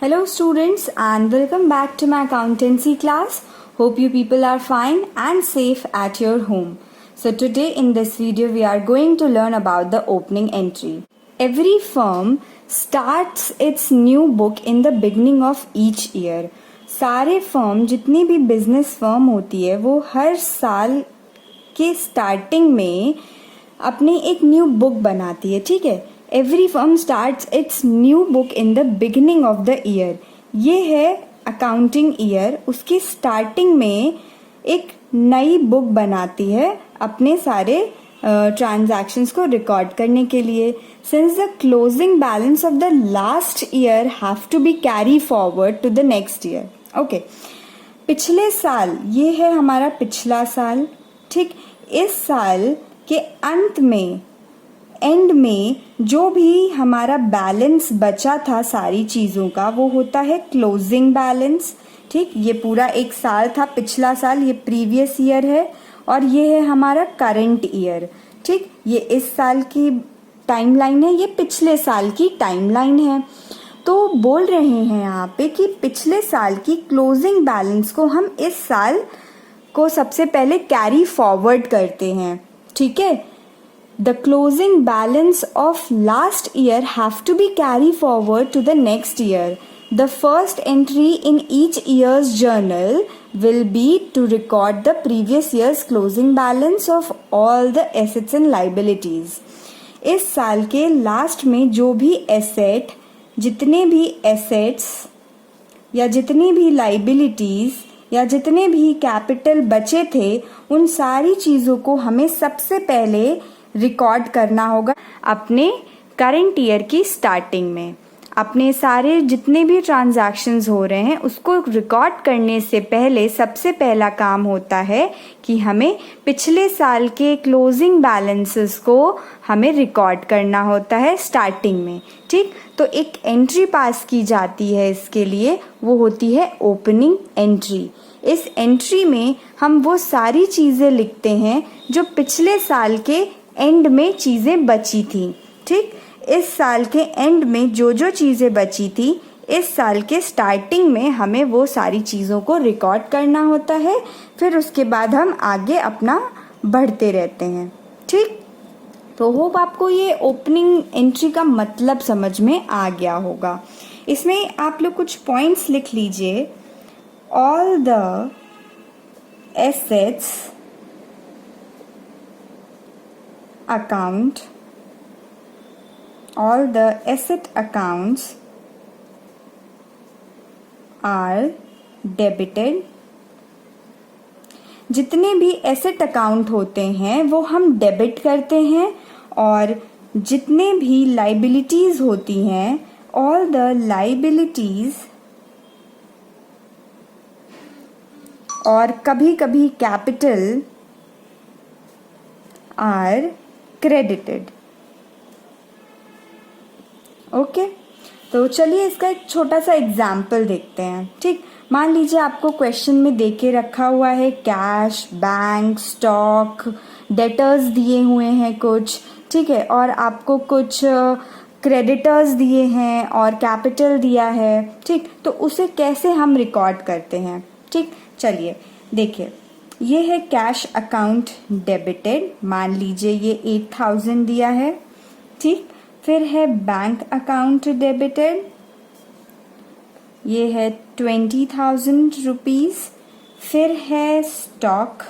Hello students and welcome back to my accountancy class. Hope you people are fine and safe at your home. So today in this video we are going to learn about the opening entry. Every firm starts its new book in the beginning of each year. सारे firm जितनी भी business firm होती है वो हर साल के starting में अपनी एक न्यू बुक बनाती है, ठीक है. Every firm starts it's new book in the beginning of the year. ये है अकाउंटिंग ईयर, उसकी स्टार्टिंग में एक नई बुक बनाती है अपने सारे ट्रांजैक्शंस को रिकॉर्ड करने के लिए. Since the closing balance of the last year have to be carry forward to the next year. Okay, पिछले साल, ये है हमारा पिछला साल, ठीक. इस साल के अंत में, एंड में जो भी हमारा बैलेंस बचा था सारी चीज़ों का, वो होता है क्लोजिंग बैलेंस, ठीक. ये पूरा एक साल था, पिछला साल, ये प्रीवियस ईयर है, और ये है हमारा करंट ईयर, ठीक. ये इस साल की टाइमलाइन है, ये पिछले साल की टाइमलाइन है. तो बोल रहे हैं यहाँ पे कि पिछले साल की क्लोजिंग बैलेंस को हम इस साल को सबसे पहले कैरी फॉरवर्ड करते हैं, ठीक है. The closing balance of last year have to be carried forward to the next year. The first entry in each year's journal will be to record the previous year's closing balance of all the assets and liabilities. इस साल के last में जो भी asset, जितने भी assets या जितनी भी लाइबिलिटीज या जितने भी कैपिटल बचे थे, उन सारी चीज़ों को हमें सबसे पहले रिकॉर्ड करना होगा अपने करंट ईयर की स्टार्टिंग में. अपने सारे जितने भी ट्रांजैक्शंस हो रहे हैं उसको रिकॉर्ड करने से पहले सबसे पहला काम होता है कि हमें पिछले साल के क्लोजिंग बैलेंसेस को हमें रिकॉर्ड करना होता है स्टार्टिंग में, ठीक. तो एक एंट्री पास की जाती है इसके लिए, वो होती है ओपनिंग एंट्री. इस एंट्री में हम वो सारी चीज़ें लिखते हैं जो पिछले साल के एंड में चीज़ें बची थी, ठीक. इस साल के एंड में जो जो चीज़ें बची थी, इस साल के स्टार्टिंग में हमें वो सारी चीज़ों को रिकॉर्ड करना होता है. फिर उसके बाद हम आगे अपना बढ़ते रहते हैं, ठीक. तो होप आपको ये ओपनिंग एंट्री का मतलब समझ में आ गया होगा. इसमें आप लोग कुछ पॉइंट्स लिख लीजिए. All the assets account, all the asset accounts are debited. जितने भी एसेट अकाउंट होते हैं वो हम डेबिट करते हैं, और जितने भी लाइबिलिटीज होती हैं, all the liabilities और कभी कभी कैपिटल are credited. ओके, तो चलिए इसका एक छोटा सा एग्जाम्पल देखते हैं, ठीक. मान लीजिए आपको क्वेश्चन में दे के रखा हुआ है कैश, बैंक, स्टॉक, डेटर्स दिए हुए हैं कुछ, ठीक है, और आपको कुछ क्रेडिटर्स दिए हैं और कैपिटल दिया है, ठीक. तो उसे कैसे हम रिकॉर्ड करते हैं, ठीक. चलिए देखिए, ये है कैश अकाउंट डेबिटेड, मान लीजिए ये 8,000 दिया है, ठीक. फिर है बैंक अकाउंट डेबिटेड, ये है 20,000 रुपीज़. फिर है स्टॉक.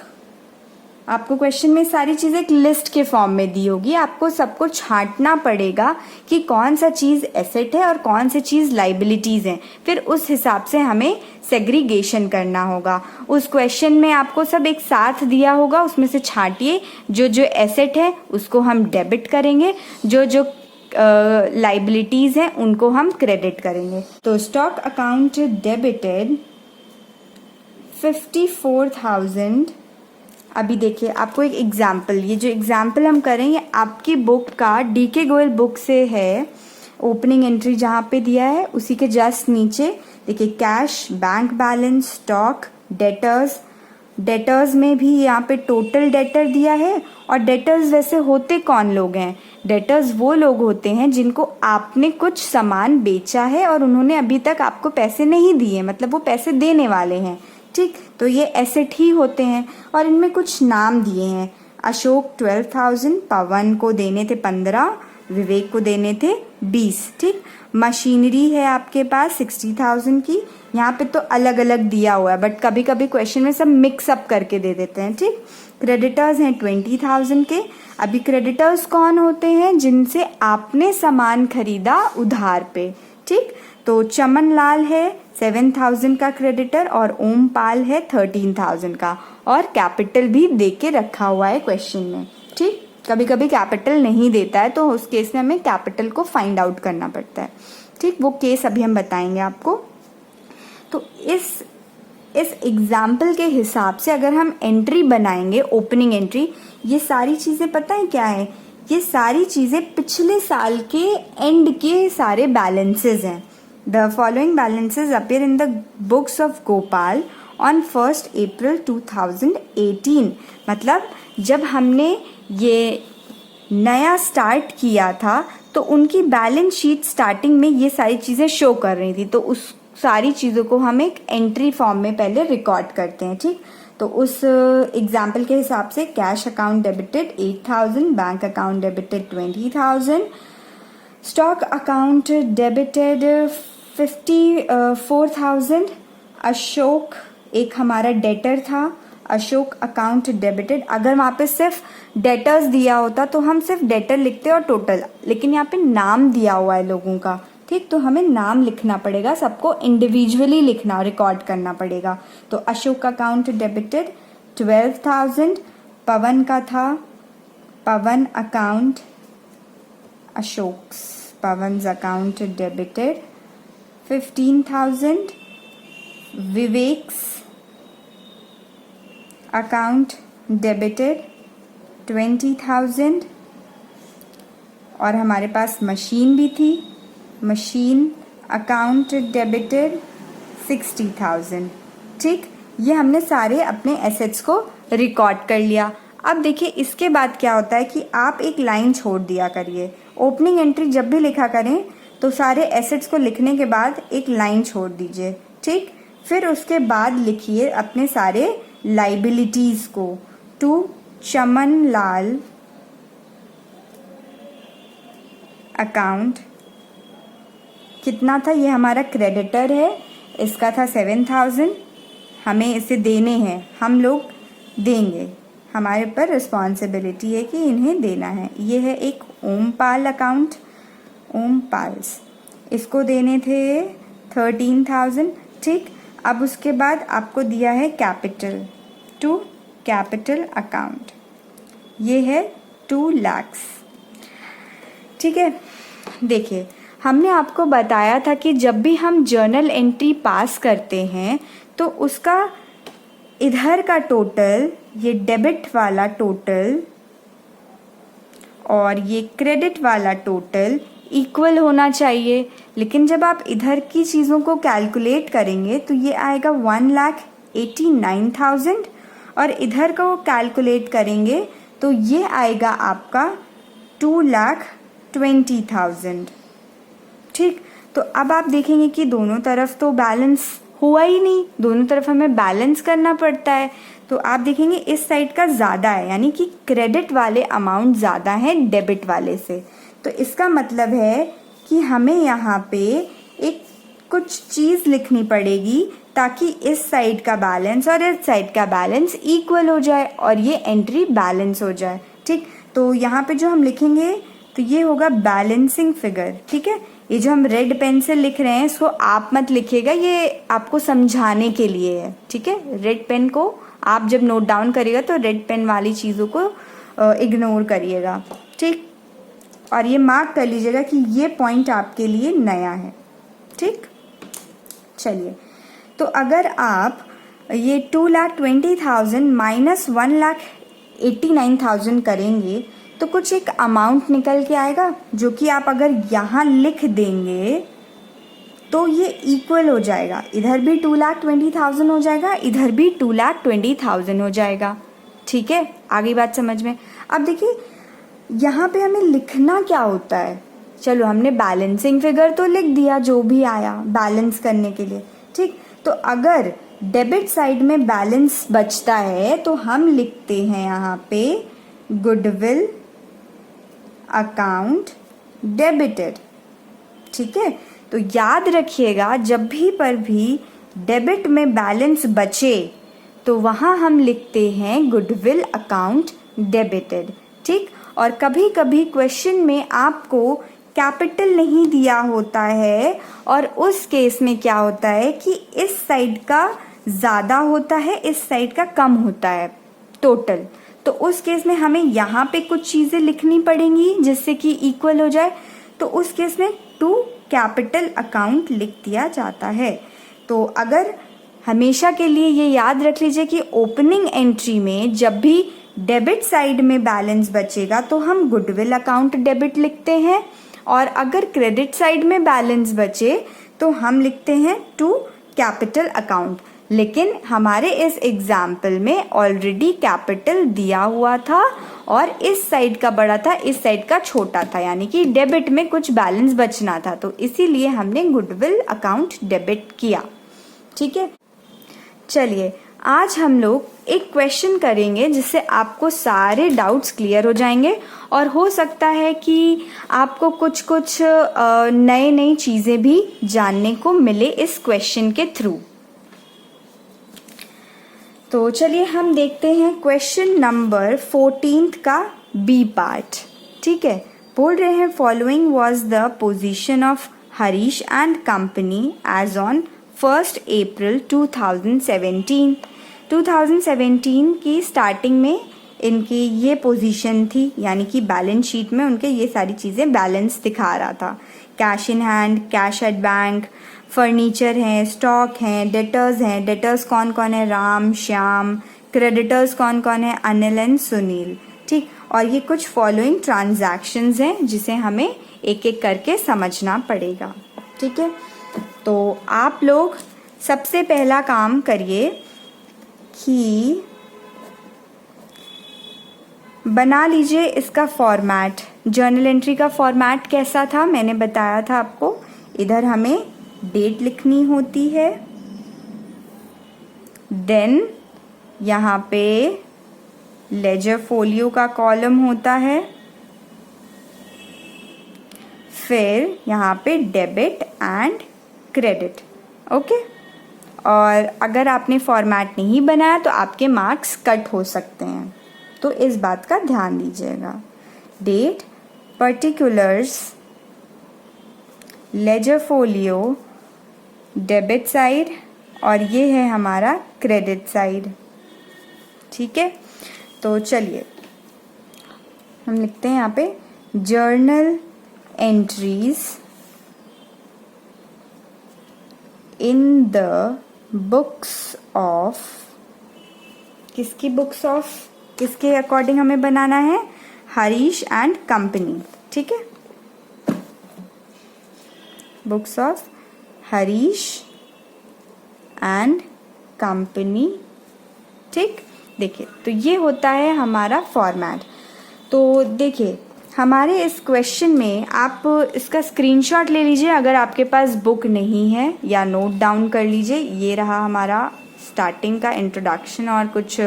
आपको क्वेश्चन में सारी चीज़ें एक लिस्ट के फॉर्म में दी होगी, आपको सबको छांटना पड़ेगा कि कौन सा चीज़ एसेट है और कौन सी चीज़ लाइबिलिटीज़ हैं. फिर उस हिसाब से हमें सेग्रीगेशन करना होगा. उस क्वेश्चन में आपको सब एक साथ दिया होगा, उसमें से छांटिए. जो जो एसेट है उसको हम डेबिट करेंगे, जो जो लाइबिलिटीज़ हैं उनको हम क्रेडिट करेंगे. तो स्टॉक अकाउंट डेबिटेड 54,000. अभी देखिए आपको एक एग्जाम्पल, ये जो एग्जाम्पल हम करेंगे आपकी बुक का, डीके गोयल बुक से है. ओपनिंग एंट्री जहाँ पे दिया है उसी के जस्ट नीचे देखिए cash, bank balance, stock, debtors, debtors में भी यहाँ पे टोटल डेटर दिया है। और डेटर्स वैसे होते कौन लोग हैं? डेटर्स वो लोग होते हैं जिनको आपने कुछ सामान बेचा है और उन्होंने अभी तक आपको पैसे नहीं दिए, मतलब वो पैसे देने वाले हैं, ठीक। तो ये एसेट ही होते हैं। और इनमें कुछ नाम दिए हैं। अशोक 12,000, पवन को देने थे 15, विवेक को देने थे 20, ठीक। मशीनरी है आपके पास 60,000 की। यहाँ पे तो अलग अलग दिया हुआ है, बट कभी कभी क्वेश्चन में सब मिक्स अप करके दे देते हैं, ठीक। क्रेडिटर्स हैं 20,000 के। अभी क्रेडिटर्स कौन होते हैं? जिनसे आपने सामान खरीदा उधार पे, ठीक। तो चमन लाल है 7,000 का क्रेडिटर और ओम पाल है 13,000 का। और कैपिटल भी दे के रखा हुआ है क्वेश्चन में, ठीक। कभी कभी कैपिटल नहीं देता है तो उस केस में हमें कैपिटल को फाइंड आउट करना पड़ता है, ठीक। वो केस अभी हम बताएंगे आपको। तो इस एग्जाम्पल के हिसाब से अगर हम एंट्री बनाएंगे, ओपनिंग एंट्री, ये सारी चीज़ें पता है क्या है? ये सारी चीज़ें पिछले साल के एंड के सारे बैलेंसेज हैं। The following balances appear in the books of Gopal on 1 अप्रैल 2018। मतलब जब हमने ये नया स्टार्ट किया था तो उनकी बैलेंस शीट स्टार्टिंग में ये सारी चीज़ें शो कर रही थी। तो उस सारी चीज़ों को हम एक एंट्री फॉर्म में पहले रिकॉर्ड करते हैं, ठीक। तो उस एग्जाम्पल के हिसाब से cash account debited 8,000, bank account debited 20,000, stock account debited 54,000, Ashok एक हमारा डेटर था, अशोक अकाउंट डेबिटेड। अगर वहाँ पे सिर्फ डेटर्स दिया होता तो हम सिर्फ डेटर लिखते और टोटल, लेकिन यहाँ पे नाम दिया हुआ है लोगों का, ठीक। तो हमें नाम लिखना पड़ेगा, सबको इंडिविजुअली लिखना, रिकॉर्ड करना पड़ेगा। तो अशोक अकाउंट डेबिटेड 12,000, पवन का था, Pawan account, Pawan's account debited 15,000, Vivek's account debited 20,000। और हमारे पास मशीन भी थी, मशीन अकाउंट डेबिटेड 60,000, ठीक। ये हमने सारे अपने एसेट्स को रिकॉर्ड कर लिया। अब देखिए इसके बाद क्या होता है कि आप एक लाइन छोड़ दिया करिए। ओपनिंग एंट्री जब भी लिखा करें तो सारे एसेट्स को लिखने के बाद एक लाइन छोड़ दीजिए, ठीक। फिर उसके बाद लिखिए अपने सारे लाइबिलिटीज को। टू चमन लाल अकाउंट कितना था? ये हमारा क्रेडिटर है, इसका था 7,000, हमें इसे देने हैं, हम लोग देंगे, हमारे पर रिस्पॉन्सिबिलिटी है कि इन्हें देना है। ये है एक ओमपाल अकाउंट, ओमपाल्स, इसको देने थे 13,000, ठीक। अब उसके बाद आपको दिया है कैपिटल, टू कैपिटल अकाउंट, ये है 2 लाख, ठीक है। देखिए हमने आपको बताया था कि जब भी हम जर्नल एंट्री पास करते हैं तो उसका इधर का टोटल, ये डेबिट वाला टोटल और ये क्रेडिट वाला टोटल इक्वल होना चाहिए। लेकिन जब आप इधर की चीज़ों को कैलकुलेट करेंगे तो ये आएगा 1,89,000 और इधर को कैलकुलेट करेंगे तो ये आएगा आपका 2,20,000, ठीक। तो अब आप देखेंगे कि दोनों तरफ तो बैलेंस हुआ ही नहीं, दोनों तरफ हमें बैलेंस करना पड़ता है। तो आप देखेंगे इस साइड का ज़्यादा है, यानी कि क्रेडिट वाले अमाउंट ज़्यादा है डेबिट वाले से। तो इसका मतलब है कि हमें यहाँ पे एक कुछ चीज़ लिखनी पड़ेगी ताकि इस साइड का बैलेंस और इस साइड का बैलेंस इक्वल हो जाए और ये एंट्री बैलेंस हो जाए, ठीक। तो यहाँ पे जो हम लिखेंगे तो ये होगा बैलेंसिंग फिगर, ठीक है। ये जो हम रेड पेन से लिख रहे हैं इसको आप मत लिखिएगा, ये आपको समझाने के लिए है, ठीक है। रेड पेन को आप जब नोट डाउन करिएगा तो रेड पेन वाली चीज़ों को इग्नोर करिएगा, ठीक। और ये मार्क कर लीजिएगा कि ये पॉइंट आपके लिए नया है, ठीक। चलिए, तो अगर आप ये 2,20,000 माइनस 1,89,000 करेंगे तो कुछ एक अमाउंट निकल के आएगा, जो कि आप अगर यहाँ लिख देंगे तो ये इक्वल हो जाएगा, इधर भी 2,20,000 हो जाएगा, इधर भी 2,20,000 हो जाएगा। ठीक है, आगे बात समझ में। अब देखिए यहाँ पे हमें लिखना क्या होता है, चलो हमने बैलेंसिंग फिगर तो लिख दिया जो भी आया बैलेंस करने के लिए, ठीक। तो अगर डेबिट साइड में बैलेंस बचता है तो हम लिखते हैं यहाँ पे गुडविल अकाउंट डेबिटेड। ठीक है, तो याद रखिएगा जब भी डेबिट में बैलेंस बचे तो वहाँ हम लिखते हैं गुडविल अकाउंट डेबिटेड। ठीक, और कभी कभी क्वेश्चन में आपको कैपिटल नहीं दिया होता है और उस केस में क्या होता है कि इस साइड का ज़्यादा होता है, इस साइड का कम होता है टोटल, तो उस केस में हमें यहाँ पे कुछ चीज़ें लिखनी पड़ेंगी जिससे कि इक्वल हो जाए। तो उस केस में टू कैपिटल अकाउंट लिख दिया जाता है। तो अगर हमेशा के लिए ये याद रख लीजिए कि ओपनिंग एंट्री में जब भी डेबिट साइड में बैलेंस बचेगा तो हम गुडविल अकाउंट डेबिट लिखते हैं, और अगर क्रेडिट साइड में बैलेंस बचे तो हम लिखते हैं टू कैपिटल अकाउंट। लेकिन हमारे इस एग्जाम्पल में ऑलरेडी कैपिटल दिया हुआ था और इस साइड का बड़ा था, इस साइड का छोटा था, यानी कि डेबिट में कुछ बैलेंस बचना था, तो इसीलिए हमने गुडविल अकाउंट डेबिट किया। ठीक है, चलिए आज हम लोग एक क्वेश्चन करेंगे जिससे आपको सारे डाउट्स क्लियर हो जाएंगे और हो सकता है कि आपको कुछ कुछ नई चीज़ें भी जानने को मिले इस क्वेश्चन के थ्रू। तो चलिए हम देखते हैं क्वेश्चन नंबर 14 का बी पार्ट। ठीक है, बोल रहे हैं following was the position of Harish and company as on 1 April 2017। 2017 की स्टार्टिंग में इनकी ये पोजीशन थी, यानी कि बैलेंस शीट में उनके ये सारी चीज़ें बैलेंस दिखा रहा था। Cash in hand, cash at bank, furniture हैं, स्टॉक हैं, डेटर्स कौन कौन है, राम, श्याम, क्रेडिटर्स कौन कौन है, अनिल एंड सुनील। ठीक, और ये कुछ फॉलोइंग ट्रांजैक्शंस हैं जिसे हमें एक एक करके समझना पड़ेगा। ठीक है, तो आप लोग सबसे पहला काम करिए कि बना लीजिए इसका फॉर्मेट। जर्नल एंट्री का फॉर्मेट कैसा था मैंने बताया था आपको। इधर हमें डेट लिखनी होती है, देन यहाँ पे लेजर फोलियो का कॉलम होता है, फिर यहाँ पे डेबिट एंड क्रेडिट। ओके, और अगर आपने फॉर्मेट नहीं बनाया तो आपके मार्क्स कट हो सकते हैं, तो इस बात का ध्यान दीजिएगा। Date, particulars, ledger folio, debit side, और ये है हमारा क्रेडिट साइड। ठीक है, तो चलिए हम लिखते हैं यहाँ पे journal entries in the books of, किसकी बुक्स ऑफ, किसके अकॉर्डिंग हमें बनाना है, हरीश एंड कंपनी। ठीक है, books of Harish and company. ठीक, देखिए तो ये होता है हमारा फॉर्मेट। तो देखिए हमारे इस क्वेश्चन में आप इसका स्क्रीनशॉट ले लीजिए अगर आपके पास बुक नहीं है, या नोट डाउन कर लीजिए। ये रहा हमारा स्टार्टिंग का इंट्रोडक्शन और कुछ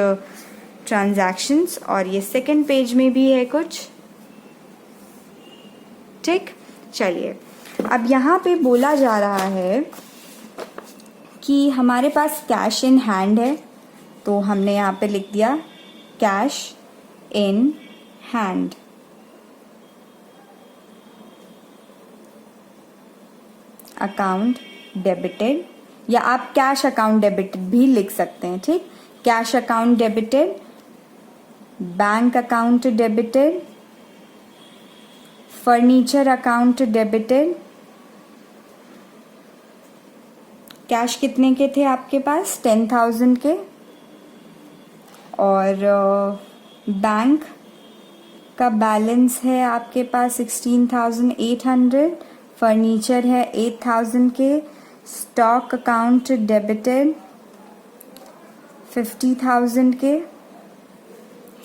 ट्रांजैक्शंस, और ये सेकंड पेज में भी है कुछ। ठीक, चलिए अब यहाँ पे बोला जा रहा है कि हमारे पास कैश इन हैंड है, तो हमने यहाँ पे लिख दिया cash in hand. Account debited, या आप कैश अकाउंट डेबिटेड भी लिख सकते हैं। ठीक, cash account debited, bank account debited, furniture account debited. Cash कितने के थे आपके पास, 10,000 के, और बैंक का बैलेंस है आपके पास 16,800, फर्नीचर है 8,000 के, स्टॉक अकाउंट डेबिटेड 50,000 के।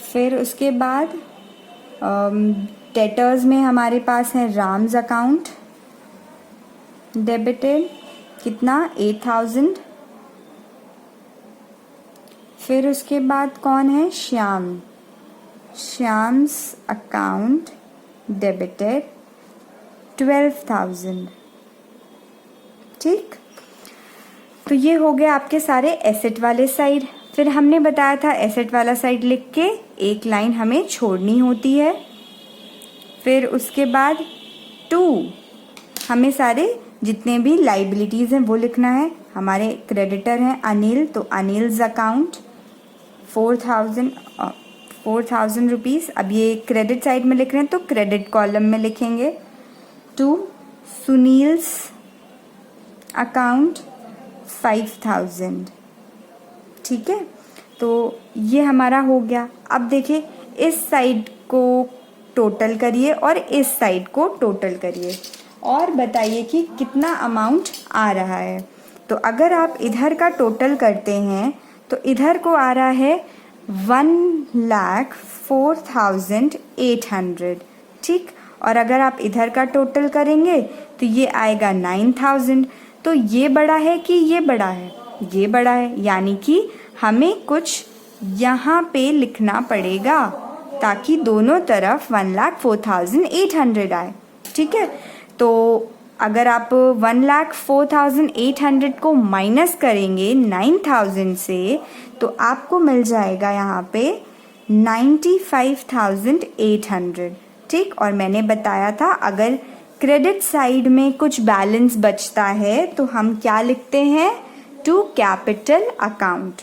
फिर उसके बाद डेटर्स में हमारे पास है राम्स अकाउंट डेबिटेड, कितना 8,000। फिर उसके बाद कौन है, श्याम्स अकाउंट डेबिटेड 12,000। ठीक, तो ये हो गया आपके सारे एसेट वाले साइड। फिर हमने बताया था एसेट वाला साइड लिख के एक लाइन हमें छोड़नी होती है। फिर उसके बाद 2 हमें सारे जितने भी लाइबिलिटीज़ हैं वो लिखना है। हमारे क्रेडिटर हैं अनिल, तो अनिल्स अकाउंट 4,000 रुपीज़। अब ये क्रेडिट साइड में लिख रहे हैं तो क्रेडिट कॉलम में लिखेंगे। 2 सुनील्स अकाउंट 5,000। ठीक है, तो ये हमारा हो गया। अब देखिए इस साइड को टोटल करिए और इस साइड को टोटल करिए और बताइए कि कितना अमाउंट आ रहा है। तो अगर आप इधर का टोटल करते हैं तो इधर को आ रहा है 1,04,800। ठीक, और अगर आप इधर का टोटल करेंगे तो ये आएगा 9,000। तो ये बड़ा है कि ये बड़ा है, ये बड़ा है, यानी कि हमें कुछ यहाँ पे लिखना पड़ेगा ताकि दोनों तरफ 1,04,800 आए। ठीक है, तो अगर आप 1,04,800 को माइनस करेंगे 9,000 से तो आपको मिल जाएगा यहाँ पे 95,800। ठीक, और मैंने बताया था अगर क्रेडिट साइड में कुछ बैलेंस बचता है तो हम क्या लिखते हैं, टू कैपिटल अकाउंट।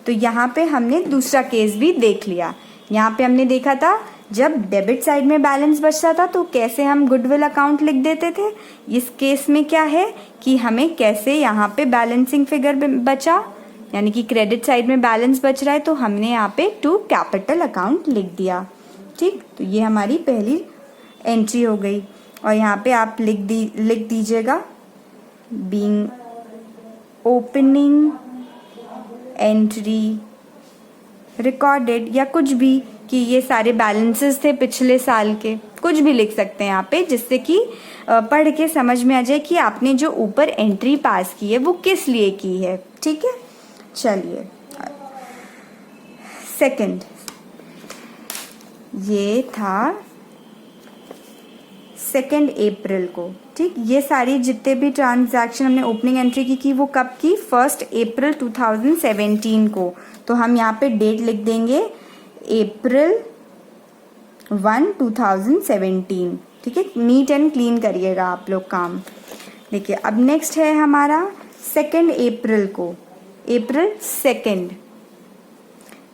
तो यहाँ पे हमने दूसरा केस भी देख लिया। यहाँ पे हमने देखा था जब डेबिट साइड में बैलेंस बचता था तो कैसे हम गुडविल अकाउंट लिख देते थे। इस केस में क्या है कि हमें कैसे यहाँ पे बैलेंसिंग फिगर बचा, यानी कि क्रेडिट साइड में बैलेंस बच रहा है तो हमने यहाँ पे टू कैपिटल अकाउंट लिख दिया। ठीक, तो ये हमारी पहली एंट्री हो गई। और यहाँ पे आप लिख दीजिएगा बीइंग ओपनिंग एंट्री रिकॉर्डेड या कुछ भी, कि ये सारे बैलेंसेस थे पिछले साल के, कुछ भी लिख सकते हैं यहाँ पे, जिससे कि पढ़ के समझ में आ जाए कि आपने जो ऊपर एंट्री पास की है वो किस लिए की है। ठीक है, चलिए सेकंड, ये था 2 अप्रैल को। ठीक, ये सारी जितने भी ट्रांजैक्शन हमने ओपनिंग एंट्री की वो कब की, 1 अप्रैल 2017 को। तो हम यहाँ पे डेट लिख देंगे April 1, 2017। ठीक है, नीट एंड क्लीन करिएगा आप लोग काम। देखिए अब नेक्स्ट है हमारा 2 अप्रैल को, April 2।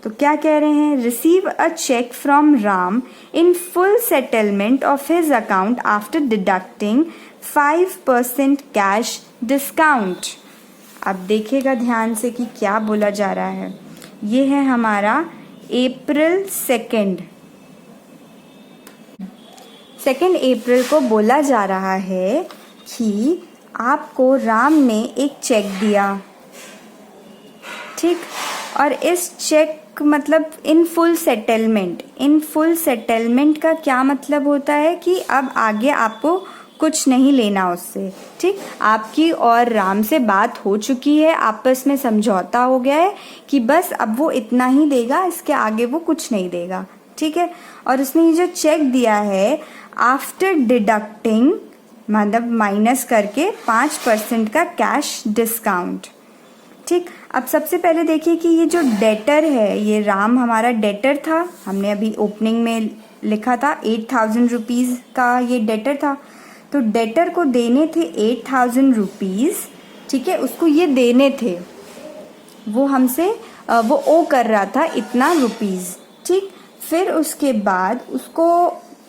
तो क्या कह रहे हैं, receive a cheque from Ram in full settlement of his account after deducting 5% cash discount. अब देखिएगा ध्यान से कि क्या बोला जा रहा है। ये है हमारा April 2। 2 अप्रैल को बोला जा रहा है कि आपको राम ने एक चेक दिया। ठीक, और इस चेक मतलब इन फुल सेटलमेंट का क्या मतलब होता है कि अब आगे आपको कुछ नहीं लेना उससे। ठीक, आपकी और राम से बात हो चुकी है, आपस में समझौता हो गया है कि बस अब वो इतना ही देगा, इसके आगे वो कुछ नहीं देगा। ठीक है, और उसने ये जो चेक दिया है आफ्टर डिडक्टिंग मतलब माइनस करके 5% का कैश डिस्काउंट। ठीक, अब सबसे पहले देखिए कि ये जो डेटर है, ये राम हमारा डेटर था, हमने अभी ओपनिंग में लिखा था 8,000 रुपीज़ का ये डेटर था। तो डेटर को देने थे 8,000 रुपीज़। ठीक है, उसको ये देने थे, वो हमसे वो ओ कर रहा था इतना रुपीज़। ठीक, फिर उसके बाद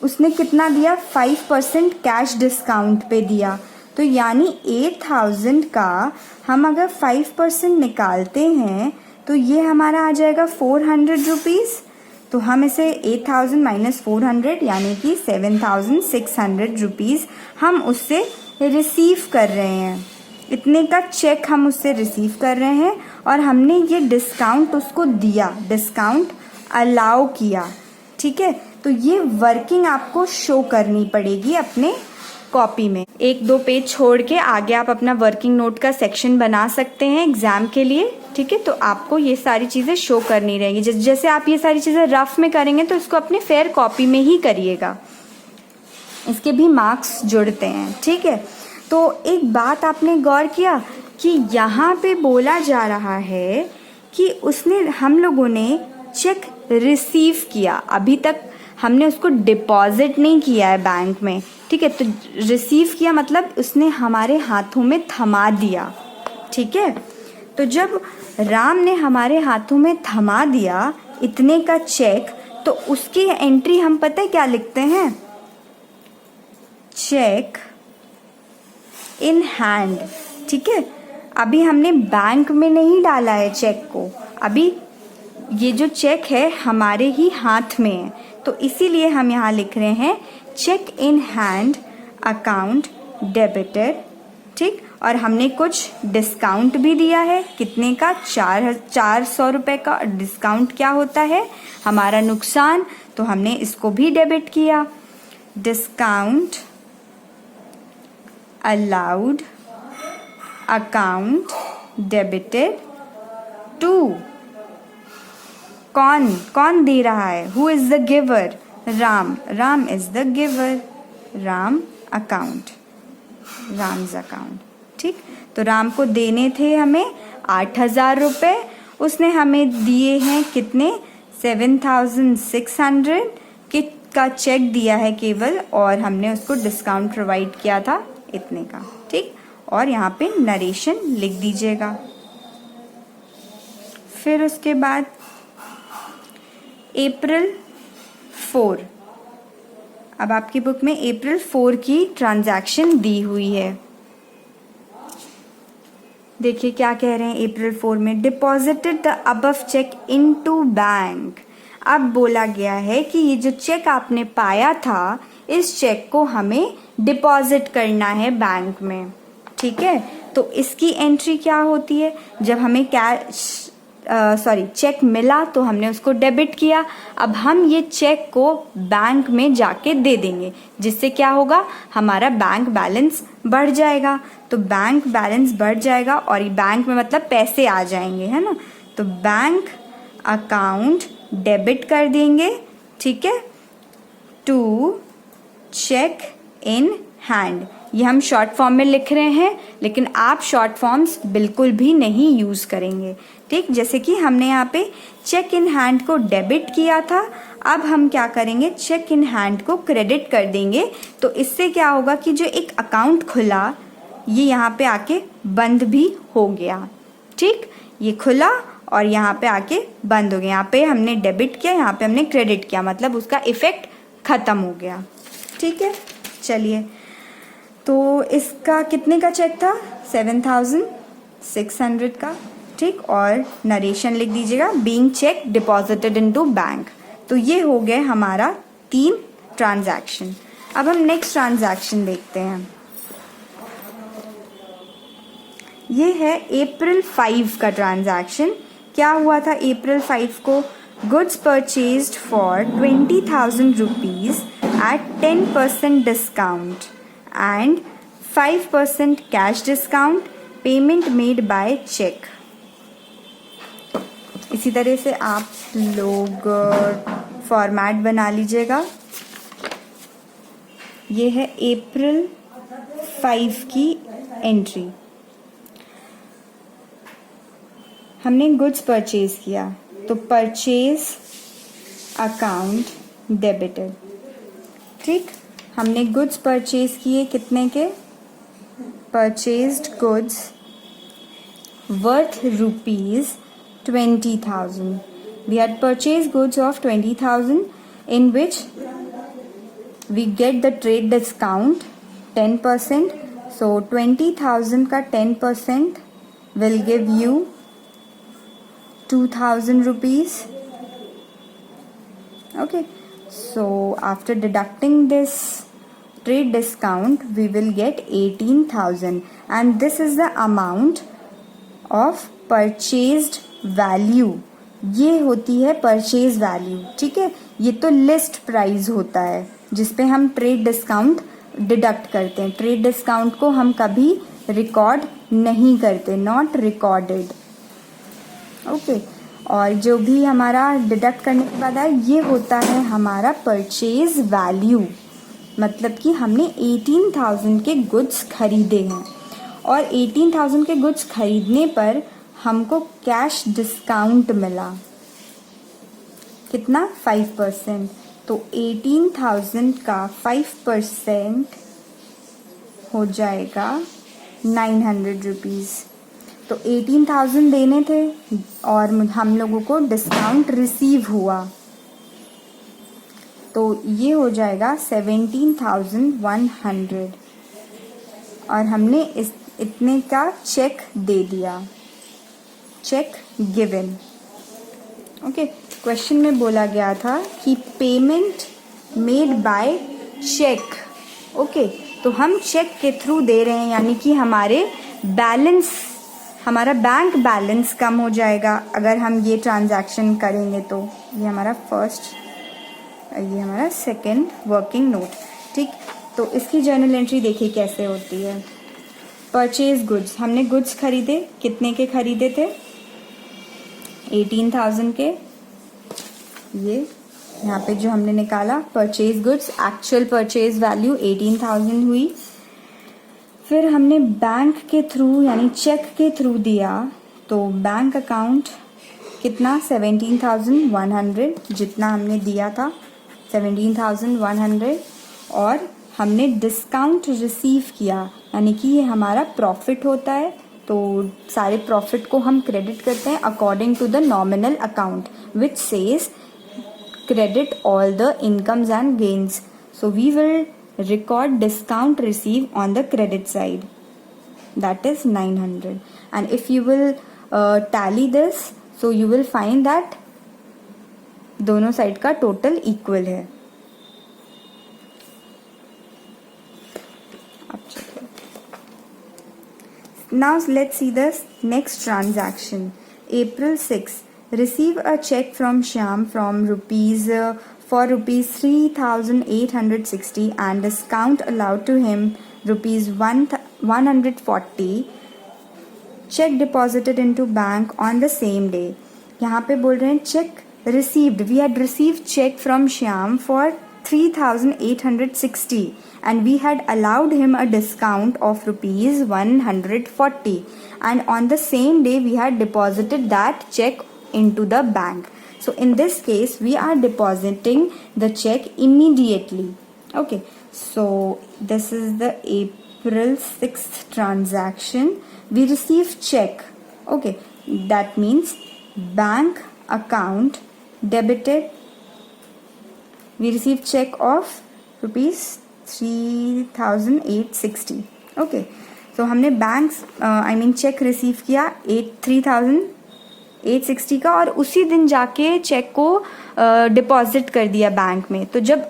उसने कितना दिया, 5% कैश डिस्काउंट पे दिया। तो यानी 8,000 का हम अगर 5% निकालते हैं तो ये हमारा आ जाएगा 400 रुपीज़। तो हम इसे 8,000 माइनस 400 यानी कि 7,600 रुपीज़ हम उससे रिसीव कर रहे हैं। इतने का चेक हम उससे रिसीव कर रहे हैं और हमने ये डिस्काउंट उसको दिया, डिस्काउंट अलाउ किया। ठीक है, तो ये वर्किंग आपको शो करनी पड़ेगी अपने कॉपी में। 1-2 पेज छोड़ के आगे आप अपना वर्किंग नोट का सेक्शन बना सकते हैं एग्जाम के लिए। ठीक है, तो आपको ये सारी चीज़ें शो करनी रहेगी। जैसे आप ये सारी चीज़ें रफ में करेंगे तो इसको अपने फेयर कॉपी में ही करिएगा, इसके भी मार्क्स जुड़ते हैं। ठीक है, तो एक बात आपने गौर किया कि यहाँ पे बोला जा रहा है कि हम लोगों ने चेक रिसीव किया, अभी तक हमने उसको डिपॉजिट नहीं किया है बैंक में। ठीक है, तो रिसीव किया मतलब उसने हमारे हाथों में थमा दिया। ठीक है, तो जब राम ने हमारे हाथों में थमा दिया इतने का चेक, तो उसकी एंट्री हम पता है क्या लिखते हैं, चेक इन हैंड। ठीक है, अभी हमने बैंक में नहीं डाला है चेक को, अभी ये जो चेक है हमारे ही हाथ में है, तो इसीलिए हम यहाँ लिख रहे हैं cheque in hand account debited. ठीक, और हमने कुछ डिस्काउंट भी दिया है, कितने का, 400 रुपये का डिस्काउंट। क्या होता है, हमारा नुकसान, तो हमने इसको भी डेबिट किया। Discount allowed account debited to, कौन दे रहा है, who is the giver, Ram is the giver, Ram account, Ram's account. ठीक, तो राम को देने थे हमें 8,000 रुपये, उसने हमें दिए हैं कितने, 7,600 का चेक दिया है केवल, और हमने उसको डिस्काउंट प्रोवाइड किया था इतने का। ठीक, और यहाँ पे नरेशन लिख दीजिएगा। फिर उसके बाद April 4, अब आपकी बुक में April 4 की ट्रांजैक्शन दी हुई है। देखिए क्या कह रहे हैं April 4 में, deposited the above cheque into bank. अब बोला गया है कि ये जो चेक आपने पाया था, इस चेक को हमें डिपॉजिट करना है बैंक में। ठीक है, तो इसकी एंट्री क्या होती है, जब हमें चेक मिला तो हमने उसको डेबिट किया। अब हम ये चेक को बैंक में जाके दे देंगे, जिससे क्या होगा, हमारा बैंक बैलेंस बढ़ जाएगा। तो बैंक बैलेंस बढ़ जाएगा और ये बैंक में मतलब पैसे आ जाएंगे, है ना। तो बैंक अकाउंट डेबिट कर देंगे। ठीक है, टू चेक इन हैंड, ये हम शॉर्ट फॉर्म में लिख रहे हैं, लेकिन आप शॉर्ट फॉर्म्स बिल्कुल भी नहीं यूज़ करेंगे। ठीक, जैसे कि हमने यहाँ पे चेक इन हैंड को डेबिट किया था, अब हम क्या करेंगे, चेक इन हैंड को क्रेडिट कर देंगे। तो इससे क्या होगा कि जो एक अकाउंट खुला, ये यहाँ पे आके बंद भी हो गया। ठीक, ये खुला और यहाँ पे आके बंद हो गया। यहाँ पे हमने डेबिट किया, यहाँ पे हमने क्रेडिट किया, मतलब उसका इफेक्ट ख़त्म हो गया। ठीक है, चलिए, तो इसका कितने का चेक था, 7,600 का। ठीक, और नरेशन लिख दीजिएगा, being check deposited into bank. तो ये हो गए हमारा 3 ट्रांजैक्शन। अब हम नेक्स्ट ट्रांजैक्शन देखते हैं। ये है April 5 का ट्रांजैक्शन। क्या हुआ था April 5 को, goods purchased for 20,000 rupees at 10% discount and 5% cash discount, payment made by cheque. इसी तरह से आप लोग फॉर्मेट बना लीजिएगा। ये है April 5 की एंट्री। हमने गुड्स परचेज किया, तो परचेज अकाउंट डेबिटेड। ठीक, हमने गुड्स परचेज किए कितने के, purchased goods worth ₹20,000। We had purchased goods of 20,000 in which we get the trade discount 10%. So 20,000 का 10% will give you 2,000 rupees. Okay, so after deducting this trade discount we will get 18,000 and this is the amount of purchased value. ये होती है purchase value. ठीक है, ये तो list price होता है जिसपे हम ट्रेड डिस्काउंट डिडक्ट करते हैं. ट्रेड डिस्काउंट को हम कभी रिकॉर्ड नहीं करते, नॉट रिकॉर्डेड. ओके, और जो भी हमारा डिडक्ट करने के बाद आए ये होता है हमारा परचेज वैल्यू. मतलब कि हमने 18,000 के गुड्स खरीदे हैं और 18,000 के गुड्स खरीदने पर हमको कैश डिस्काउंट मिला. कितना? 5%. तो 18,000 का 5% हो जाएगा 900 रुपीज़. तो 18,000 देने थे और हम लोगों को डिस्काउंट रिसीव हुआ तो ये हो जाएगा 17,100 और हमने इतने का चेक दे दिया. Check given. ओके, क्वेश्चन में बोला गया था कि payment made by cheque. Okay, तो हम चेक के थ्रू दे रहे हैं यानी कि हमारे बैलेंस, हमारा बैंक बैलेंस कम हो जाएगा अगर हम ये ट्रांजैक्शन करेंगे. तो ये हमारा फर्स्ट, ये हमारा सेकंड वर्किंग नोट. ठीक, तो इसकी जर्नल एंट्री देखिए कैसे होती है. परचेज गुड्स, हमने गुड्स खरीदे. कितने के खरीदे थे? 18,000 के. ये यहाँ पे जो हमने निकाला purchase goods, actual purchase value 18,000 हुई. फिर हमने बैंक के थ्रू यानी चेक के थ्रू दिया तो बैंक अकाउंट कितना? 17,100, जितना हमने दिया था 17,100. और हमने डिस्काउंट रिसीव किया यानी कि ये हमारा प्रॉफिट होता है. तो सारे प्रॉफिट को हम क्रेडिट करते हैं according to the nominal account which says credit all the incomes and gains. So we will record discount received on the credit side, that is 900. And if you will tally this, so you will find that दोनों side का total equal है. Now let's see the next transaction. April 6, receive a check from Shyam for rupees 3,860 and discount allowed to him rupees 140. Check deposited into bank on the same day. यहाँ पे बोल रहे हैं check received. We had received check from Shyam for 3,860 and we had allowed him a discount of rupees 140 and on the same day we had deposited that check into the bank. So in this case we are depositing the check immediately. Okay, so this is the April 6th transaction. We received check. Okay, that means bank account debited. We received check of rupees 3,860. Okay, so हमने bank cheque receive किया 3,860 का और उसी दिन जाके check को deposit कर दिया बैंक में. तो जब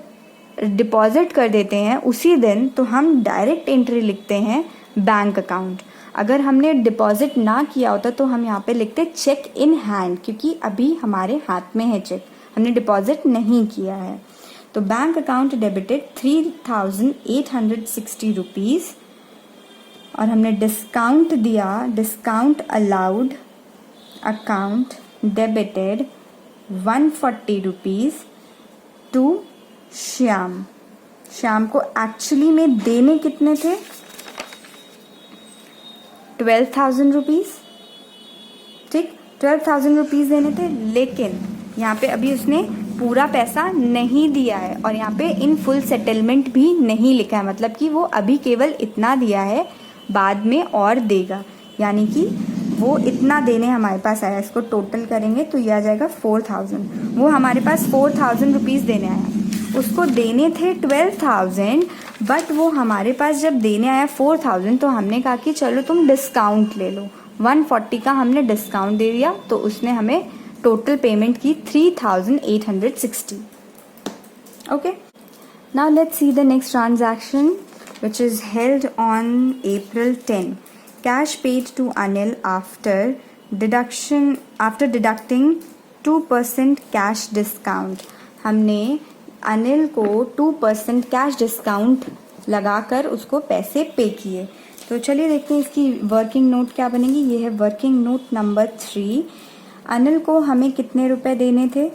डिपॉजिट कर देते हैं उसी दिन तो हम डायरेक्ट एंट्री लिखते हैं बैंक अकाउंट. अगर हमने डिपॉजिट ना किया होता तो हम यहाँ पे लिखते चेक इन हैंड, क्योंकि अभी हमारे हाथ में है चेक, हमने डिपॉजिट नहीं किया है. तो बैंक अकाउंट डेबिटेड 3,860 रुपीज़ और हमने डिस्काउंट दिया, discount allowed account debited 140 rupees to Shyam. Shyam को एक्चुअली में देने कितने थे? 12,000 रुपीज़. ठीक, 12,000 रुपीज़ देने थे, लेकिन यहाँ पे अभी उसने पूरा पैसा नहीं दिया है और यहाँ पे इन फुल सेटलमेंट भी नहीं लिखा है. मतलब कि वो अभी केवल इतना दिया है, बाद में और देगा. यानी कि वो इतना देने हमारे पास आया. इसको टोटल करेंगे तो ये आ जाएगा 4,000. वो हमारे पास 4,000 रुपीज़ देने आया. उसको देने थे 12,000, बट वो हमारे पास जब देने आया 4,000 तो हमने कहा कि चलो तुम डिस्काउंट ले लो. 140 का हमने डिस्काउंट दे दिया तो उसने हमें टोटल पेमेंट की 3,860. Okay. Now let's see the next transaction, which is held on April 10. Cash paid to Anil after deducting 2% cash discount. हमने अनिल को 2% कैश डिस्काउंट लगाकर उसको पैसे पे किए. तो चलिए देखते हैं इसकी वर्किंग नोट क्या बनेगी. ये है वर्किंग नोट नंबर 3. अनिल को हमें कितने रुपए देने थे?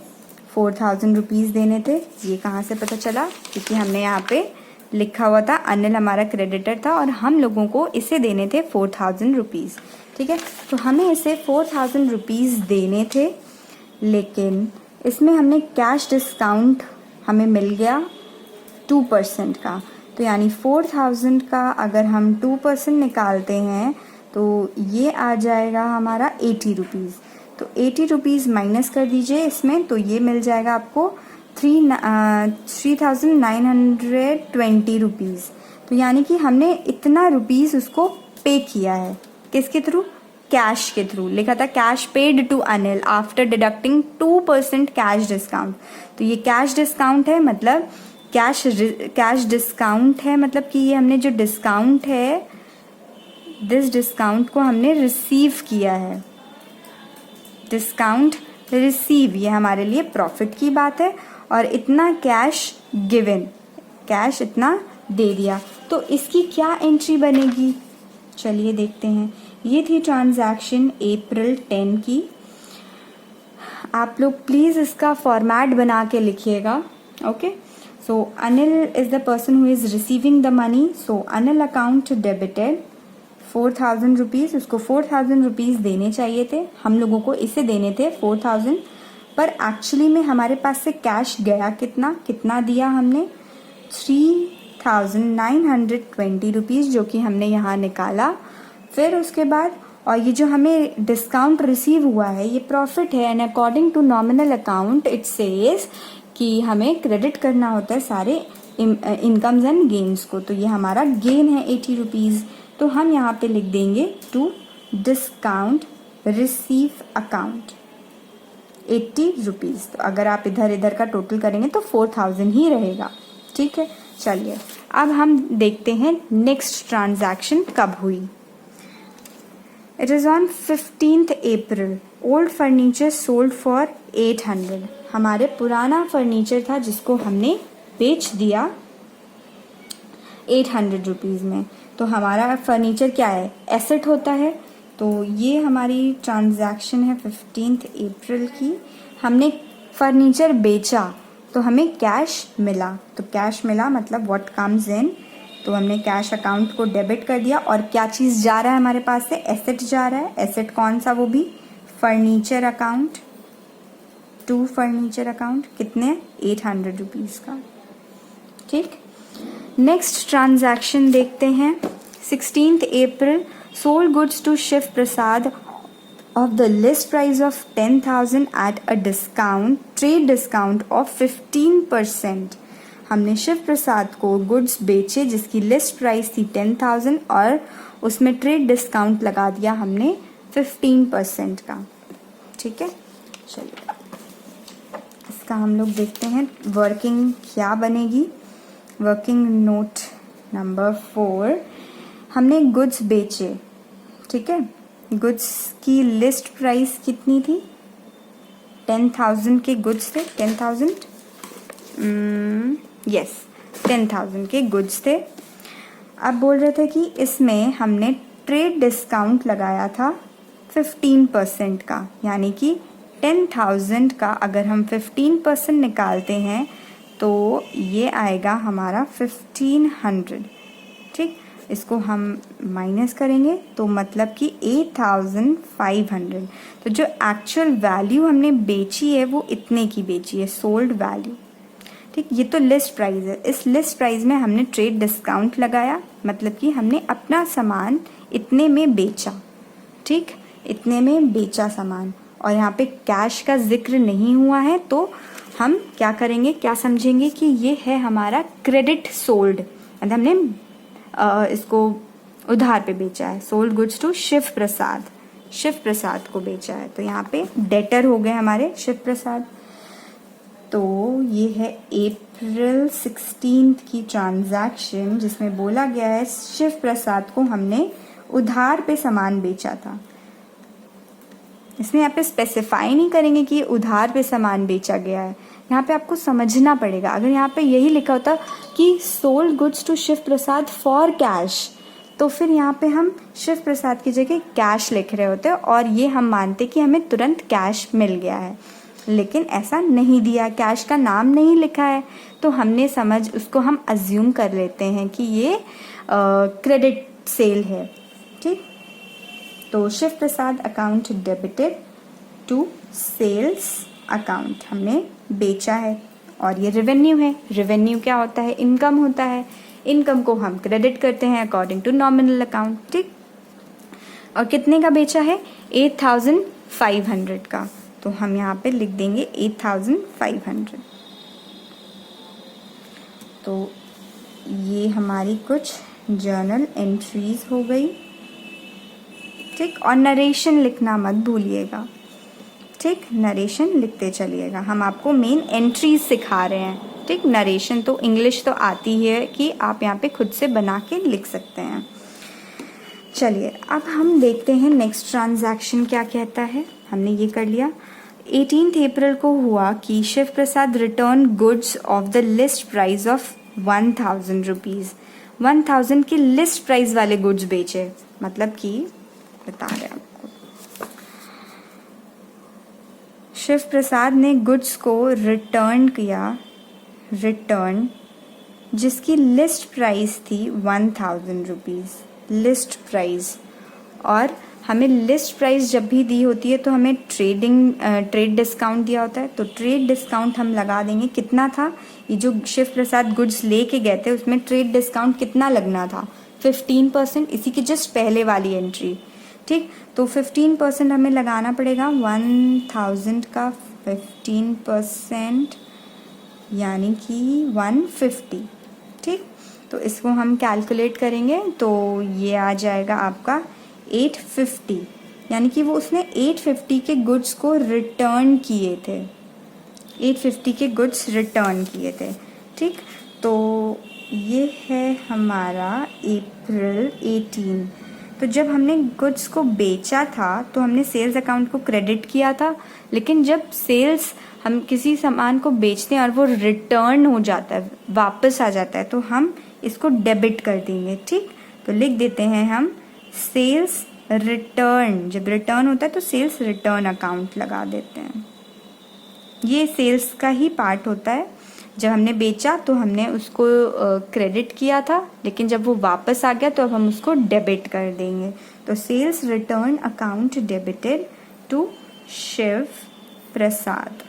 4000 रुपीज़ देने थे. ये कहाँ से पता चला? क्योंकि हमने यहाँ पे लिखा हुआ था अनिल हमारा क्रेडिटर था और हम लोगों को इसे देने थे 4000 रुपीज़. ठीक है, तो हमें इसे 4000 रुपीज़ देने थे, लेकिन इसमें हमने कैश डिस्काउंट हमें मिल गया 2% का. तो यानी 4000 का अगर हम 2% निकालते हैं तो ये आ जाएगा हमारा 80 रुपीज़. तो 80 रुपीज़ माइनस कर दीजिए इसमें, तो ये मिल जाएगा आपको 3920 रुपीज़. तो यानी कि हमने इतना रुपीज़ उसको पे किया है. किसके थ्रू? कैश के थ्रू. लिखा था cash paid to Anil after deducting 2% cash discount. तो ये कैश डिस्काउंट है, मतलब कैश डिस्काउंट है, मतलब कि ये हमने जो डिस्काउंट है, दिस डिस्काउंट को हमने रिसीव किया है. डिस्काउंट रिसीव, ये हमारे लिए प्रॉफिट की बात है. और इतना कैश गिवन, कैश इतना दे दिया. तो इसकी क्या एंट्री बनेगी? चलिए देखते हैं. ये थी ट्रांजैक्शन अप्रैल 10 की. आप लोग प्लीज़ इसका फॉर्मेट बना के लिखिएगा. Okay, so Anil is the person who is receiving the money. So Anil account debited 4000 rupees. उसको 4000 रुपीज़ देने चाहिए थे, हम लोगों को इसे देने थे 4000. पर एक्चुअली में हमारे पास से कैश गया कितना दिया हमने? 3920 रुपीज़, जो कि हमने यहाँ निकाला. फिर उसके बाद और ये जो हमें डिस्काउंट रिसीव हुआ है ये प्रॉफिट है. And according to nominal account it says कि हमें क्रेडिट करना होता है सारे इनकम्स एंड गेन्स को. तो ये हमारा गेन है 80 रुपीज़. तो हम यहाँ पे लिख देंगे to discount receive account 80 rupees. तो अगर आप इधर का टोटल करेंगे तो 4000 ही रहेगा. ठीक है, चलिए अब हम देखते हैं नेक्स्ट ट्रांजैक्शन कब हुई. It is on 15th April. Old furniture sold for 800. हमारे पुराना फर्नीचर था जिसको हमने बेच दिया 800 रुपीज़ में. तो हमारा फर्नीचर क्या है? एसेट होता है. तो ये हमारी ट्रांजैक्शन है 15th अप्रैल की. हमने फर्नीचर बेचा तो हमें कैश मिला. तो कैश मिला मतलब व्हाट कम्स इन. तो हमने कैश अकाउंट को डेबिट कर दिया. और क्या चीज़ जा रहा है हमारे पास से? एसेट जा रहा है. एसेट कौन सा? वो भी furniture account. To furniture account. कितने? 800 रुपीज़ का. ठीक, नेक्स्ट ट्रांजैक्शन देखते हैं. 16th April. Sold goods to Shiv Prasad of the list price of 10,000 at a discount, trade discount of 15%. हमने शिव प्रसाद को गुड्स बेचे जिसकी लिस्ट प्राइस थी 10,000 और उसमें ट्रेड डिस्काउंट लगा दिया हमने 15% का. ठीक है, चलिए इसका हम लोग देखते हैं वर्किंग क्या बनेगी. Working note number 4. हमने गुड्स बेचे. ठीक है, गुड्स की लिस्ट प्राइस कितनी थी? 10,000 के गुड्स थे. 10,000 यस 10,000 के गुड्स थे. अब बोल रहे थे कि इसमें हमने ट्रेड डिस्काउंट लगाया था 15% का. यानी कि 10,000 का अगर हम 15% निकालते हैं तो ये आएगा हमारा 1500. ठीक, इसको हम माइनस करेंगे तो मतलब कि 8500. तो जो एक्चुअल वैल्यू हमने बेची है वो इतने की बेची है, सोल्ड वैल्यू. ठीक, ये तो लिस्ट प्राइस है. इस लिस्ट प्राइस में हमने ट्रेड डिस्काउंट लगाया, मतलब कि हमने अपना सामान इतने में बेचा. ठीक, इतने में बेचा सामान. और यहाँ पे कैश का जिक्र नहीं हुआ है तो हम क्या करेंगे, क्या समझेंगे कि ये है हमारा क्रेडिट सोल्ड. मतलब हमने इसको उधार पे बेचा है. सोल्ड गुड्स टू शिव प्रसाद. शिव प्रसाद को बेचा है. तो यहाँ पे डेटर हो गए हमारे शिव प्रसाद. तो ये है अप्रैल 16 की ट्रांजैक्शन, जिसमें बोला गया है शिव प्रसाद को हमने उधार पे सामान बेचा था। इसमें यहाँ पे स्पेसिफाई नहीं करेंगे कि उधार पे सामान बेचा गया है, यहाँ पे आपको समझना पड़ेगा। अगर यहाँ पे यही लिखा होता कि sold goods to Shiv Prasad for cash, तो फिर यहाँ पे हम शिव प्रसाद की जगह कैश लिख रहे होते और ये हम मानते कि हमें तुरंत कैश मिल गया है, लेकिन ऐसा नहीं दिया, कैश का नाम नहीं लिखा है, तो हमने उसको हम अज्यूम कर लेते हैं कि ये क्रेडिट सेल है। ठीक, तो Shiv Prasad account debited to sales account, हमने बेचा है और ये रेवेन्यू है। रेवेन्यू क्या होता है? इनकम होता है। इनकम को हम क्रेडिट करते हैं अकॉर्डिंग टू नॉमिनल अकाउंट। ठीक, और कितने का बेचा है? 8500 का, तो हम यहाँ पे लिख देंगे 8500। तो ये हमारी कुछ जर्नल एंट्रीज हो गई। ठीक, और नरेशन लिखना मत भूलिएगा। ठीक, नरेशन लिखते चलिएगा, हम आपको मेन एंट्रीज सिखा रहे हैं। ठीक, नरेशन तो इंग्लिश तो आती ही है कि आप यहाँ पे खुद से बना के लिख सकते हैं। चलिए अब हम देखते हैं नेक्स्ट ट्रांजैक्शन क्या कहता है। हमने ये कर लिया। 18 अप्रैल को हुआ कि Shiv Prasad return goods of the list price of 1000 rupees. 1000 की लिस्ट प्राइस वाले गुड्स बेचे, मतलब कि बता रहे हैं आपको, शिव प्रसाद ने गुड्स को रिटर्न किया, रिटर्न जिसकी लिस्ट प्राइस थी 1000 रुपीज़, लिस्ट प्राइस। और हमें लिस्ट प्राइस जब भी दी होती है तो हमें ट्रेड डिस्काउंट दिया होता है, तो ट्रेड डिस्काउंट हम लगा देंगे। कितना था? ये जो शिव प्रसाद गुड्स लेके गए थे उसमें ट्रेड डिस्काउंट कितना लगना था? 15%, इसी की जस्ट पहले वाली एंट्री। ठीक, तो 15% हमें लगाना पड़ेगा। 1000 का 15% यानी कि 150। ठीक, तो इसको हम कैलकुलेट करेंगे तो ये आ जाएगा आपका 850, यानी कि वो उसने 850 के गुड्स को रिटर्न किए थे, 850 के गुड्स रिटर्न किए थे। ठीक, तो ये है हमारा अप्रैल 18। तो जब हमने गुड्स को बेचा था तो हमने सेल्स अकाउंट को क्रेडिट किया था, लेकिन जब सेल्स हम किसी सामान को बेचते हैं और वो रिटर्न हो जाता है, वापस आ जाता है, तो हम इसको डेबिट कर देंगे। ठीक, तो लिख देते हैं हम सेल्स रिटर्न। जब रिटर्न होता है तो सेल्स रिटर्न अकाउंट लगा देते हैं। ये सेल्स का ही पार्ट होता है। जब हमने बेचा तो हमने उसको क्रेडिट किया था, लेकिन जब वो वापस आ गया तो अब हम उसको डेबिट कर देंगे। तो sales return account debited to Shiv Prasad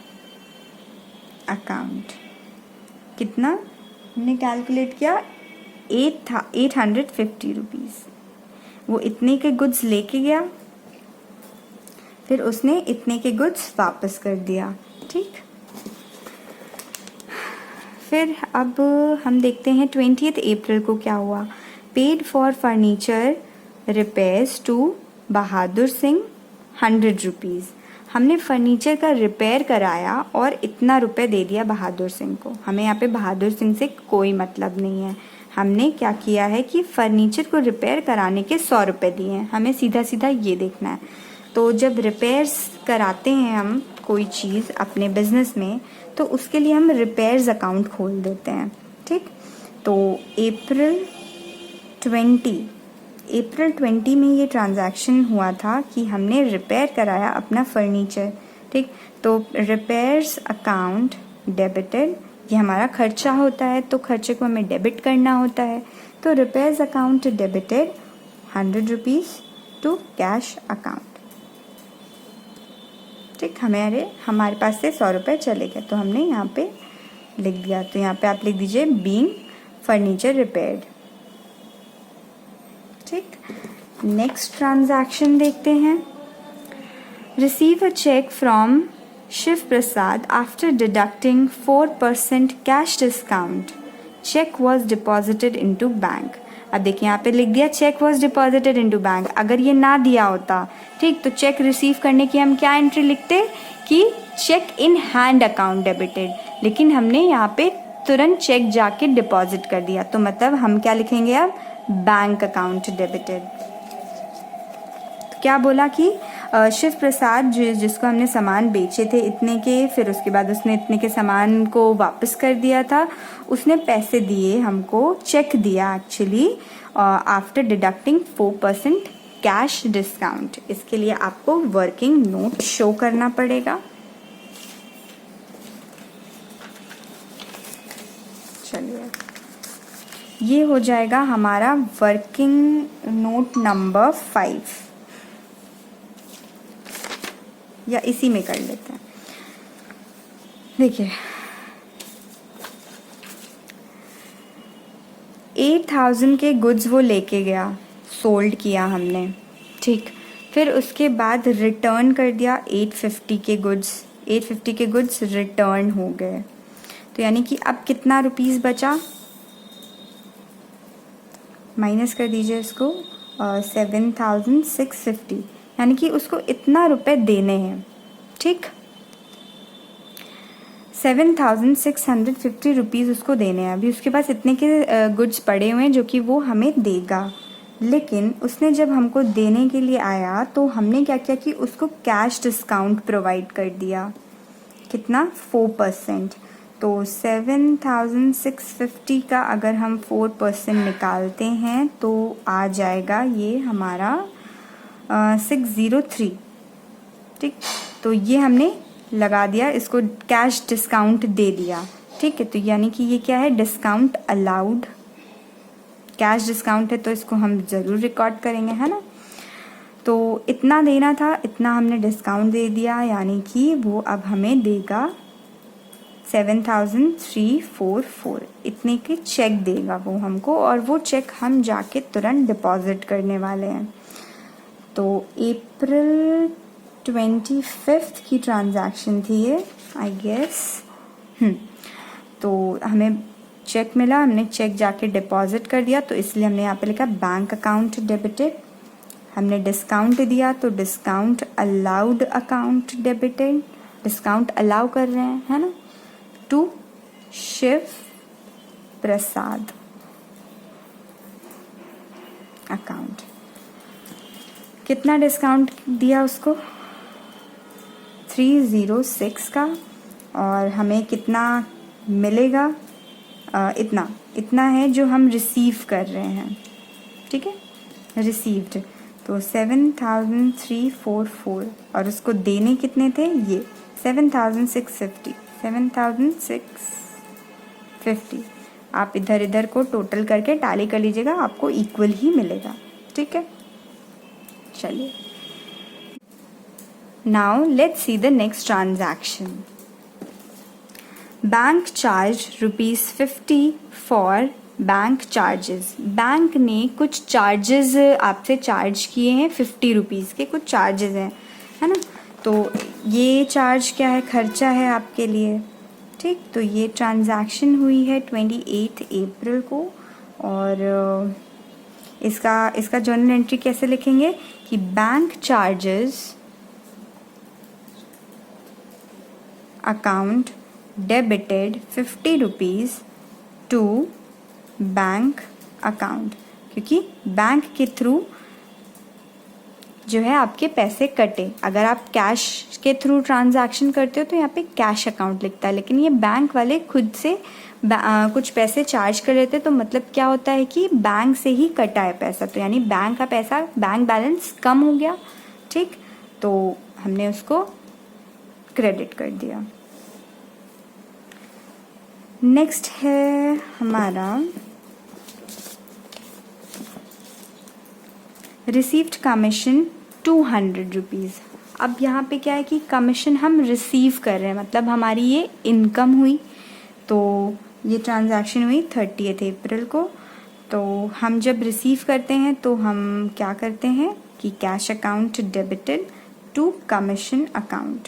account. कितना हमने कैलकुलेट किया? 850 रुपीज़। वो इतने के गुड्स लेके गया, फिर उसने इतने के गुड्स वापस कर दिया। ठीक, फिर अब हम देखते हैं 20 अप्रैल को क्या हुआ। Paid for furniture repairs to Bahadur Singh 100 rupees. हमने फर्नीचर का रिपेयर कराया और इतना रुपए दे दिया बहादुर सिंह को। हमें यहाँ पे बहादुर सिंह से कोई मतलब नहीं है। हमने क्या किया है कि फर्नीचर को रिपेयर कराने के 100 रुपये दिए हैं। हमें सीधा सीधा ये देखना है। तो जब रिपेयर्स कराते हैं हम कोई चीज़ अपने बिजनेस में, तो उसके लिए हम रिपेयर्स अकाउंट खोल देते हैं। ठीक, तो अप्रैल 20 में ये ट्रांजैक्शन हुआ था कि हमने रिपेयर कराया अपना फर्नीचर। ठीक, तो रिपेयर्स अकाउंट डेबिटेड, ये हमारा खर्चा होता है, तो खर्चे को हमें डेबिट करना होता है। तो repairs account debited 100 rupees to cash account. ठीक, हमारे पास से 100 रुपये चले गए, तो हमने यहाँ पे लिख दिया। तो यहाँ पे आप लिख दीजिए बीइंग फर्नीचर रिपेयर्ड। ठीक, नेक्स्ट ट्रांजैक्शन देखते हैं। Receive a cheque from Shiv Prasad after deducting 4% cash discount. Cheque was deposited into bank. अब देखिए यहाँ पे लिख दिया cheque was deposited into bank. अगर ये ना दिया होता, ठीक, तो चेक रिसीव करने की हम क्या एंट्री लिखते कि cheque in hand account debited. लेकिन हमने यहाँ पे तुरंत चेक जाके डिपॉजिट कर दिया, तो मतलब हम क्या लिखेंगे अब, बैंक अकाउंट डेबिटेड। तो क्या बोला कि शिव प्रसाद जिसको हमने सामान बेचे थे इतने के, फिर उसके बाद उसने इतने के सामान को वापस कर दिया था, उसने पैसे दिए हमको, चेक दिया actually, after deducting 4% cash discount. इसके लिए आपको वर्किंग नोट शो करना पड़ेगा। चलिए, ये हो जाएगा हमारा वर्किंग नोट नंबर 5, या इसी में कर लेते हैं। देखिए 8,000 के गुड्स वो लेके गया, सोल्ड किया हमने, ठीक। फिर उसके बाद रिटर्न कर दिया 850 के गुड्स, 850 के गुड्स रिटर्न हो गए। तो यानी कि अब कितना रुपीस बचा, माइनस कर दीजिए इसको, 7,650, यानी कि उसको इतना रुपए देने हैं, ठीक। 7,650 रुपीज़ उसको देने हैं। अभी उसके पास इतने के गुड्स पड़े हुए हैं जो कि वो हमें देगा, लेकिन उसने जब हमको देने के लिए आया तो हमने क्या किया कि उसको कैश डिस्काउंट प्रोवाइड कर दिया। कितना, 4%। तो 7,650 का अगर हम 4% निकालते हैं तो आ जाएगा ये हमारा 603, ठीक। तो ये हमने लगा दिया, इसको कैश डिस्काउंट दे दिया, ठीक है। तो यानी कि ये क्या है, डिस्काउंट अलाउड, कैश डिस्काउंट है तो इसको हम ज़रूर रिकॉर्ड करेंगे, है ना। तो इतना देना था, इतना हमने डिस्काउंट दे दिया, यानी कि वो अब हमें देगा 7,344, इतने के चेक देगा वो हमको, और वो चेक हम जाके तुरंत डिपॉजिट करने वाले हैं। तो अप्रैल 25 की ट्रांजैक्शन थी ये, आई गेस। तो हमें चेक मिला, हमने चेक जाके डिपॉजिट कर दिया, तो इसलिए हमने यहाँ पे लिखा बैंक अकाउंट डेबिटेड। हमने डिस्काउंट दिया तो discount allowed account debited, discount allow कर रहे हैं, है ना, टू शिव प्रसाद अकाउंट। कितना डिस्काउंट दिया उसको, 306 का, और हमें कितना मिलेगा, इतना है जो हम रिसीव कर रहे हैं, ठीक है, रिसीव्ड। तो 7,344, और उसको देने कितने थे, ये 7,650। आप इधर इधर को टोटल करके टैली कर लीजिएगा, आपको इक्वल ही मिलेगा, ठीक है। चलिए, now let's see the next transaction. Bank charge ₹50 for bank charges. Bank ने कुछ चार्जेस आपसे चार्ज किए हैं, 50 रुपीज़ के कुछ चार्जेस हैं, है ना। तो ये चार्ज क्या है, खर्चा है आपके लिए, ठीक। तो ये ट्रांजैक्शन हुई है 28 अप्रैल को, और इसका जर्नल एंट्री कैसे लिखेंगे कि bank charges account debited 50 rupees to bank account, क्योंकि बैंक के थ्रू जो है आपके पैसे कटे। अगर आप कैश के थ्रू ट्रांजैक्शन करते हो तो यहाँ पे कैश अकाउंट लिखता है, लेकिन ये बैंक वाले खुद से कुछ पैसे चार्ज कर लेते, तो मतलब क्या होता है कि बैंक से ही कटा है पैसा, तो यानी बैंक का पैसा, बैंक बैलेंस कम हो गया, ठीक। तो हमने उसको क्रेडिट कर दिया। नेक्स्ट है हमारा रिसीव्ड कमीशन 200 रुपीज़। अब यहाँ पे क्या है कि कमीशन हम रिसीव कर रहे हैं, मतलब हमारी ये इनकम हुई। तो ये ट्रांजैक्शन हुई 30 अप्रैल को। तो हम जब रिसीव करते हैं तो हम क्या करते हैं कि cash account debited to commission account.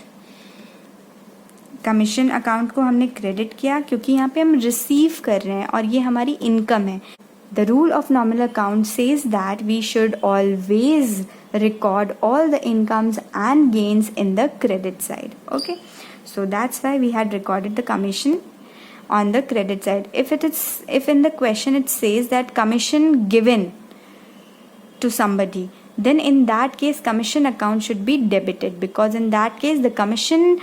Commission account को हमने क्रेडिट किया क्योंकि यहाँ पे हम रिसीव कर रहे हैं और ये हमारी इनकम है। The rule of nominal account says that we should always record all the incomes and gains in the credit side. Okay, So that's why we had recorded the commission on the credit side. If in the question it says that commission given to somebody, then in that case commission account should be debited, because in that case the commission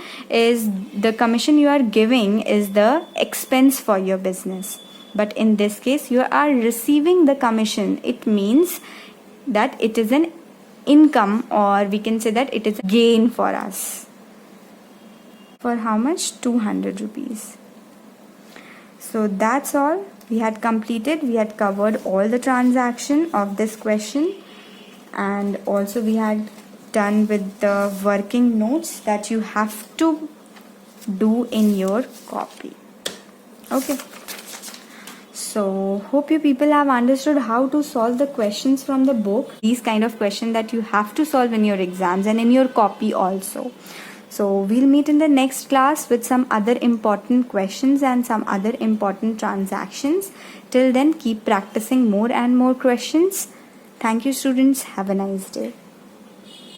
you are giving is the expense for your business. But in this case you are receiving the commission. It means that it is an income, or we can say that it is a gain for us. For how much? 200 rupees. So that's all. We had completed. We had covered all the transaction of this question, and also we had done with the working notes that you have to do in your copy. Okay. So hope you people have understood how to solve the questions from the book. These kind of questions that you have to solve in your exams and in your copy also. So we'll meet in the next class with some other important questions and some other important transactions. Till then, keep practicing more and more questions. Thank you, students. Have a nice day.